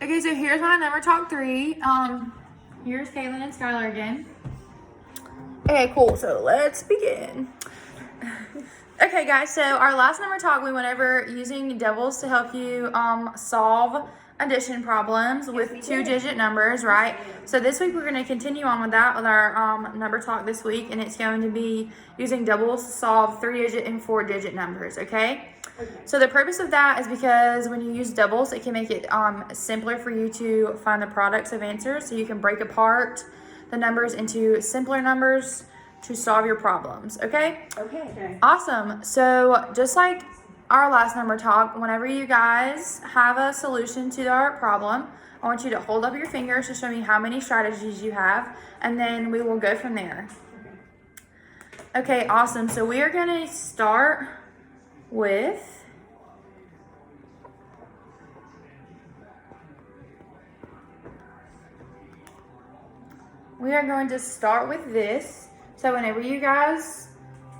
Okay, so here's my number talk 3. Here's Caitlin and Skylar again. Okay, cool. So let's begin. Okay, guys. So our last number talk, we went over using doubles to help you solve addition problems with 2-digit numbers, right? So this week we're going to continue on with that with our number talk this week, and it's going to be using doubles to solve 3-digit and 4-digit numbers. Okay. So the purpose of that is because when you use doubles, it can make it simpler for you to find the products of answers. So you can break apart the numbers into simpler numbers to solve your problems. Okay? Okay. Awesome. So just like our last number talk, whenever you guys have a solution to our problem, I want you to hold up your fingers to show me how many strategies you have, and then we will go from there. Okay, awesome. So we are going to start with this. So whenever you guys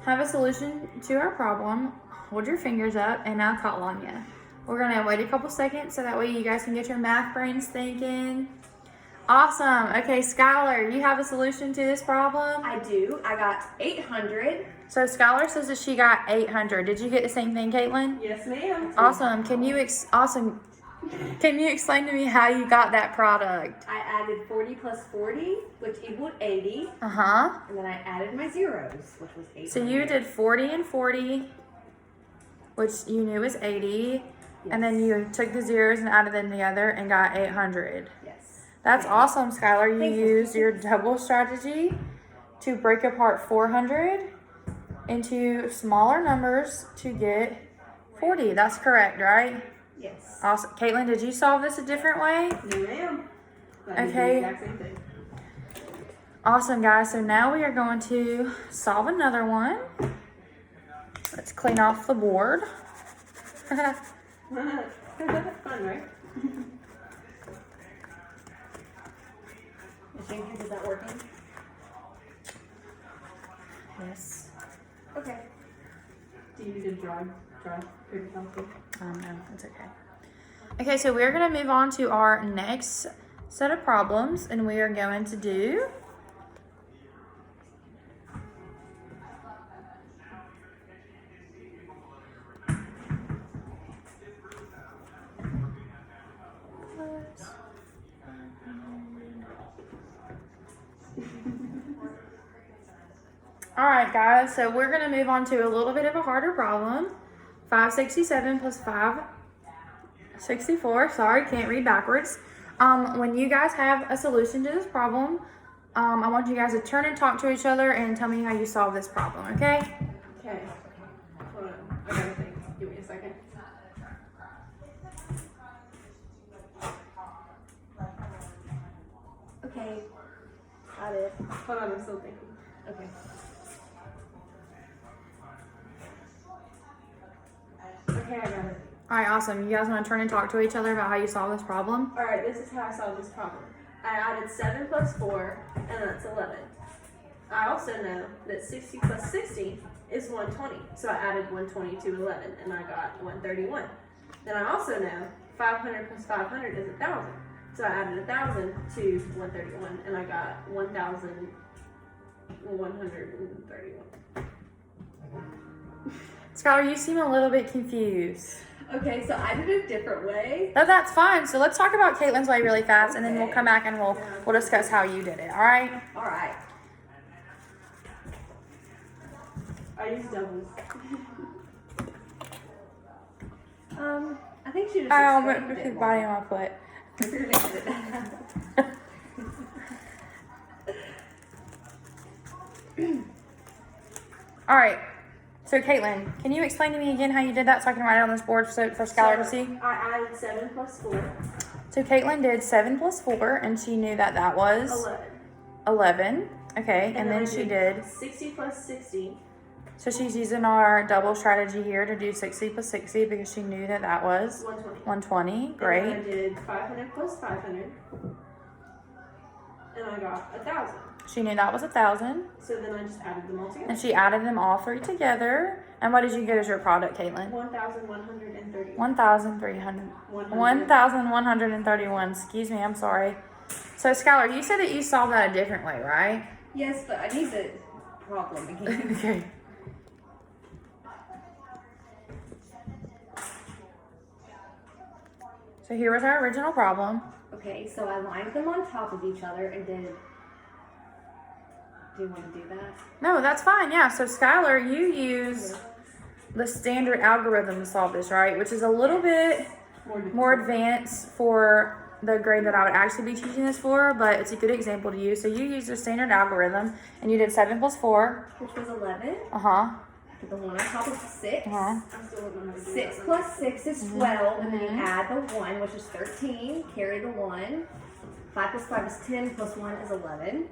have a solution to our problem, hold your fingers up and I'll call on you. We're going to wait a couple seconds so that way you guys can get your math brains thinking. Awesome. Okay, Skylar, you have a solution to this problem? I do. I got 800. So Skylar says that she got 800. Did you get the same thing, Caitlin? Yes, ma'am. Awesome. Can you explain to me how you got that product? I added 40 plus 40, which equaled 80. Uh-huh. And then I added my zeros, which was 800. So you did 40 and 40, which you knew was 80. Yes. And then you took the zeros and added them together and got 800. Yes. That's awesome, Skylar. You used your double strategy to break apart 400 into smaller numbers to get 40. That's correct, right? Yes. Awesome. Caitlin, did you solve this a different way? No, ma'am. Okay. The exact same thing. Awesome, guys. So now we are going to solve another one. Let's clean off the board. Fun, right? Is that working? Yes. Okay. Do you need to dry paper towel? No, it's okay. Okay, so we're going to move on to our next set of problems, and we are going to do all right, guys, so we're going to move on to a little bit of a harder problem. 567 plus 564. Sorry, can't read backwards. When you guys have a solution to this problem, I want you guys to turn and talk to each other and tell me how you solve this problem, okay? Okay. Hold on. I gotta think. Give me a second. Okay. Got it. Hold on, I'm still thinking. Okay. Okay, I got it. All right, awesome. You guys want to turn and talk to each other about how you solve this problem? All right, this is how I solved this problem. I added 7 plus 4, and that's 11. I also know that 60 plus 60 is 120, so I added 120 to 11, and I got 131. Then I also know 500 plus 500 is 1,000, so I added 1,000 to 131, and I got 1,131. Skylar, you seem a little bit confused. Okay, so I did it a different way. No, that's fine. So let's talk about Caitlin's way really fast, and then we'll come back and we'll discuss how you did it. All right? All right. I use doubles. I think she just. Oh, but his body on my foot. All right. So, Caitlin, can you explain to me again how you did that so I can write it on this board for Skylar to see? I added 7 plus 4. So, Caitlin did 7 plus 4, and she knew that that was 11. Okay, and then she did 60 plus 60. So she's using our double strategy here to do 60 plus 60 because she knew that that was 120. Great. And then I did 500 plus 500. And I got 1,000. She knew that was 1,000. So then I just added them all together. And she added them all three together. And what did you get as your product, Caitlin? 1,130. 1,131. Excuse me, I'm sorry. So, Skylar, you said that you solved that a different way, right? Yes, but I need the problem again. Okay. So here was our original problem. Okay, so I lined them on top of each other and did. Do you want to do that? No, that's fine. Yeah. So Skylar, you use the standard algorithm to solve this, right? Which is a little bit more advanced for the grade that I would actually be teaching this for, but it's a good example to use. So you used the standard algorithm, and you did 7 plus 4. Which was 11. Uh-huh. The one on top is 6. Uh-huh. I still don't know how to do 6 that. plus 6 is 12, and then you add the 1, which is 13. Carry the 1. 5 plus 5 is 10, plus 1 is 11.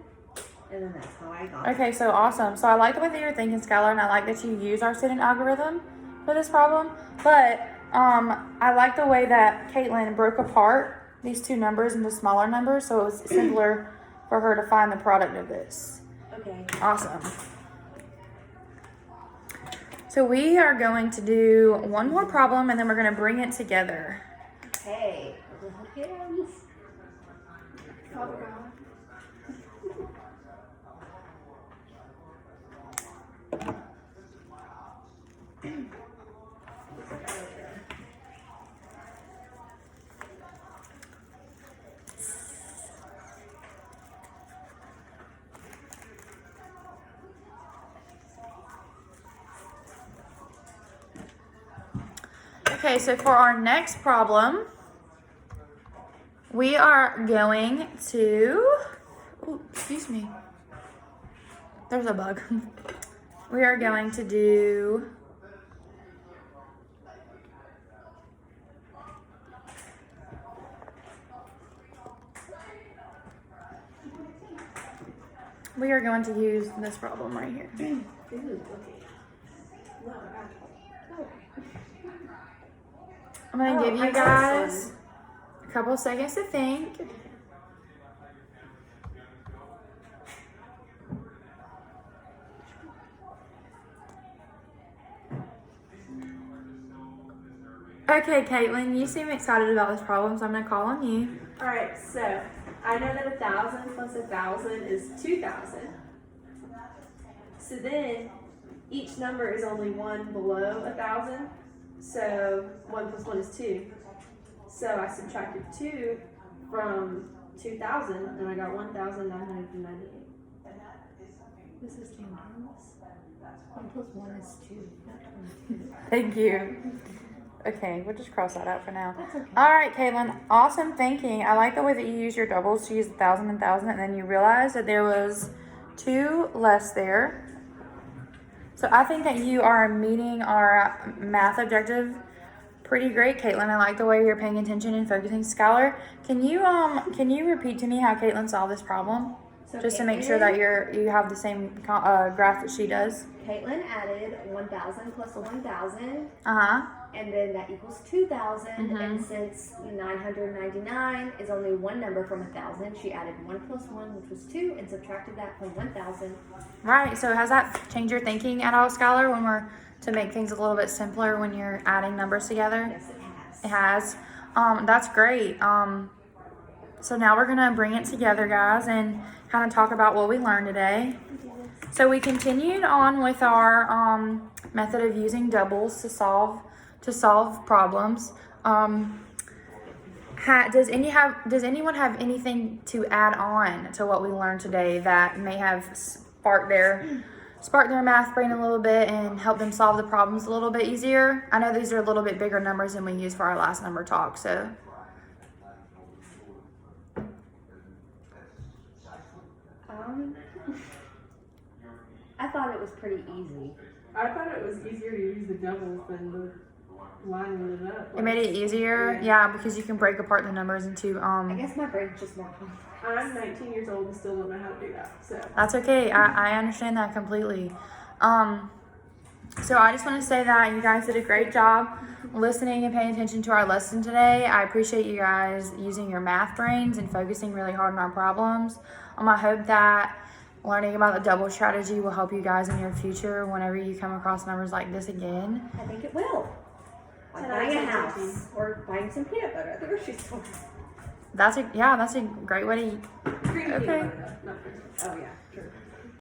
And then that's how I got it. Okay, so awesome. So I like the way that you're thinking, Skylar, and I like that you use our standard algorithm for this problem. But I like the way that Caitlin broke apart these two numbers into smaller numbers, so it was simpler for her to find the product of this. Okay. Awesome. So we are going to do one more problem, and then we're going to bring it together. Okay. Little hands. Father God. Okay, so for our next problem, we are going to, oh, excuse me, there's a bug. We are going to do use this problem right here. Ooh, okay. No, I'm going to Oh, give you I got guys some. a couple seconds to think. Okay, Caitlin, you seem excited about this problem, so I'm going to call on you. Alright, so I know that 1,000 plus 1,000 is 2,000. So then each number is only one below 1,000. So 1 plus 1 is 2. So I subtracted 2 from 2,000 and I got 1,998. This is Jim Thomas. 1 plus 1 is 2, not 22. Thank you. Okay, we'll just cross that out for now. That's okay. All right, Caitlin, awesome thinking. I like the way that you use your doubles to use 1,000 and 1,000, and then you realize that there was 2 less there. So I think that you are meeting our math objective pretty great, Caitlin. I like the way you're paying attention and focusing. Skylar, can you repeat to me how Caitlin solved this problem? So Just to make sure that you have the same graph that she does. Caitlin added 1,000 plus 1,000, Uh-huh. and then that equals 2,000. Mhm. And since 999 is only one number from 1,000, she added 1 plus 1, which was 2, and subtracted that from 1,000. Right, so has that changed your thinking at all, Skylar, when we're to make things a little bit simpler when you're adding numbers together? Yes, it has. It has. That's great. So now we're gonna bring it together, guys, and kind of talk about what we learned today. So we continued on with our method of using doubles to solve problems. Does anyone have anything to add on to what we learned today that may have sparked their math brain a little bit and help them solve the problems a little bit easier? I know these are a little bit bigger numbers than we used for our last number talk, so. I thought it was pretty easy. I thought it was easier to use the doubles than the lining it up. It made it easier, yeah, because you can break apart the numbers into I guess my brain's just more complex. I'm 19 years old and still don't know how to do that. So That's okay. I understand that completely. So I just want to say that you guys did a great job listening and paying attention to our lesson today. I appreciate you guys using your math brains and focusing really hard on our problems. I hope that learning about the double strategy will help you guys in your future whenever you come across numbers like this again. I think it will. Like buying a house or buying some peanut butter at the grocery store. That's a great way to. Creamy Okay. peanut butter, though, not creamy. Oh yeah, true.